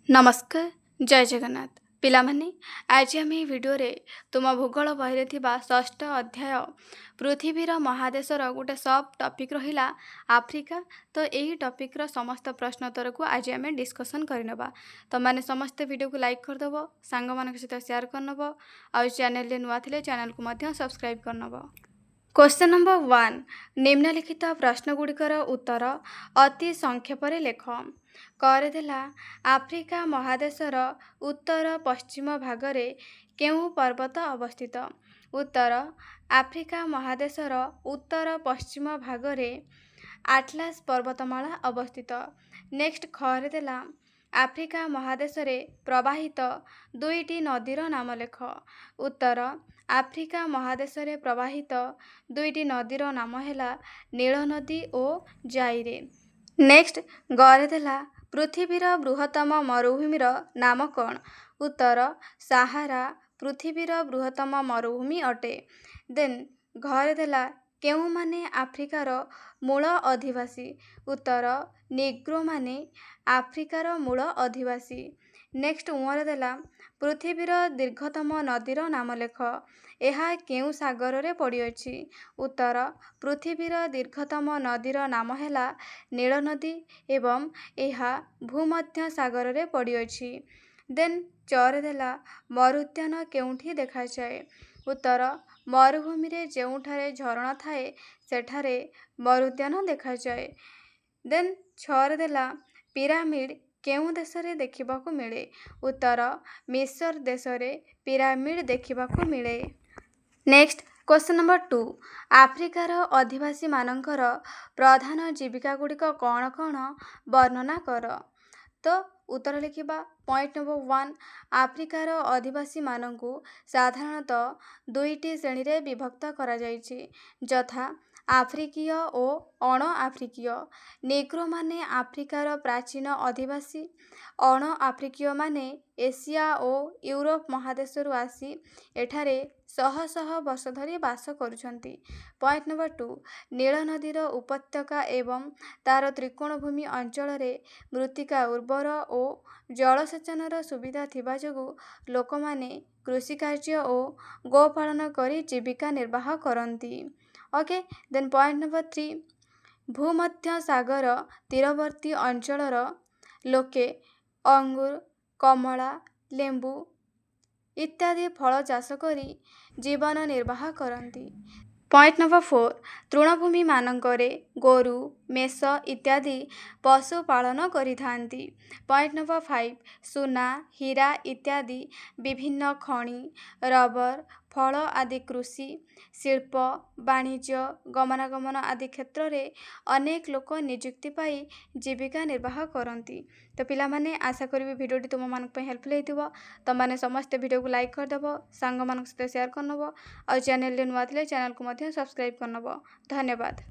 नमस्कार जय जगन्नाथ पिलामाने आज आम भिडियो तुम भूगोल बही षष्ठ अध्याय पृथ्वीर महादेशर गोटे सब टॉपिक रहिला आफ्रिका। तो यही टॉपिक रो समस्त प्रश्नोत्तर को आज आम डिस्कसन करनबा। तो माने समस्त वीडियो को लाइक करदेव, सांग मान सहित शेयर करनब, आ चैनल नुआ थिले चैनल को मध्य सब्सक्राइब करनब। क्वेश्चन नंबर 1 निम्नलिखित प्रश्नगुड़िकर उत्तर अति संक्षेपरे लेख। करदेला आफ्रिका महादेशर उत्तर पश्चिम भागरे केउं पर्वत अवस्थित? उत्तर आफ्रिका महादेशर उत्तर पश्चिम भागरे आटलास पर्वतमाला अवस्थित। नेक्स्ट खरेदेला आफ्रिका महादेशरे प्रवाहित दुईटी नदीर नाम लेख। उत्तर आफ्रिका महादेशरे प्रवाहित दुईटी नदीर नाम हैला नील नदी और जाइरे। नेक्स्ट गरेदेला पृथ्वीर बृहत्तम मरुभूमिर नाम कौन? उत्तर साहारा पृथ्वीर बृहत्तम मरुभूमि अटे। देन घरेदेला केउ माने आफ्रिकार मूल अधिवासी? उत्तर निग्रो माने आफ्रिकार मूल अधिवासी। नेक्स्ट उमरेदेला पृथ्वीर दीर्घतम नदीर नाम लेख। यह केउ सागर रे पड़िअछि? उत्तर पृथ्वीर दीर्घतम नदीर नाम हैला नील नदी एवं यह भूमध्य सागर रे पड़िअछि। देन चरेदेला मरुद्यान केउठी देखा जाए? उत्तर मरुभूमि रे जेउठारे झरणा थाए सेठारे मरुद्यान देखा जाए। देन छरेदेला पिरामिड केउं देशरे देखिबाकू मिले? उत्तर मिस्र देशरे पिरामिड देखिबाकू मिले। नेक्स्ट क्वेश्चन नंबर 2 आफ्रिकार अधिवासी मानकर प्रधान जीविका गुड़िक कौन कौन वर्णना कर? तो उत्तर लिखिबा। पॉइंट नंबर 1 आफ्रिकार अधिवासी मानकू साधारणतः दुईटी श्रेणी रे विभक्त करा जायछि, यथा आफ्रिकीय और अण आफ्रिकीय। निग्रो माने आफ्रिकार प्राचीन अधिवासी, अण आफ्रिकीय माने एशिया और यूरोप महादेशरू आसी एठारे शह शह वर्ष धरी बास करुछंती। पॉइंट नंबर 2 नील नदीर उपत्यका एवं तार त्रिकोणभूमि अंचल रे मृत्तिका उर्वर और जलसेचनर सुविधा थिबा जोगु लोकमाने कृषि कार्य और गोपालन करी जीविका निर्वाह करती। ओके देन पॉइंट नंबर 3 भूमध्य सागर तीरवर्ती अंचलर लोके अंगूर, कमला, लेंबू इत्यादि फल चाष करी जीवन निर्वाह करती। पॉइंट नंबर 4 तृणभूमि मानकरे गोरु, मेष इत्यादि पशु पालन करिथांती। पॉइंट नंबर 5 सुना, हीरा इत्यादि विभिन्न खनि, रबर, फल आदि कृषि, शिल्प, वाणिज्य, गमनागमन आदि क्षेत्र रे अनेक लोक नियुक्ति पाई जीविका निर्वाह करती। तो पिला माने आशा करी वीडियोटी तुम मान हेल्पफुल होइथिबो। तुम माने समस्त वीडियो को लाइक करदेव, सांग मान सहित शेयर करनब, और चैनल नुआ थिले चैनल को मध्य सब्सक्राइब करनब। धन्यवाद।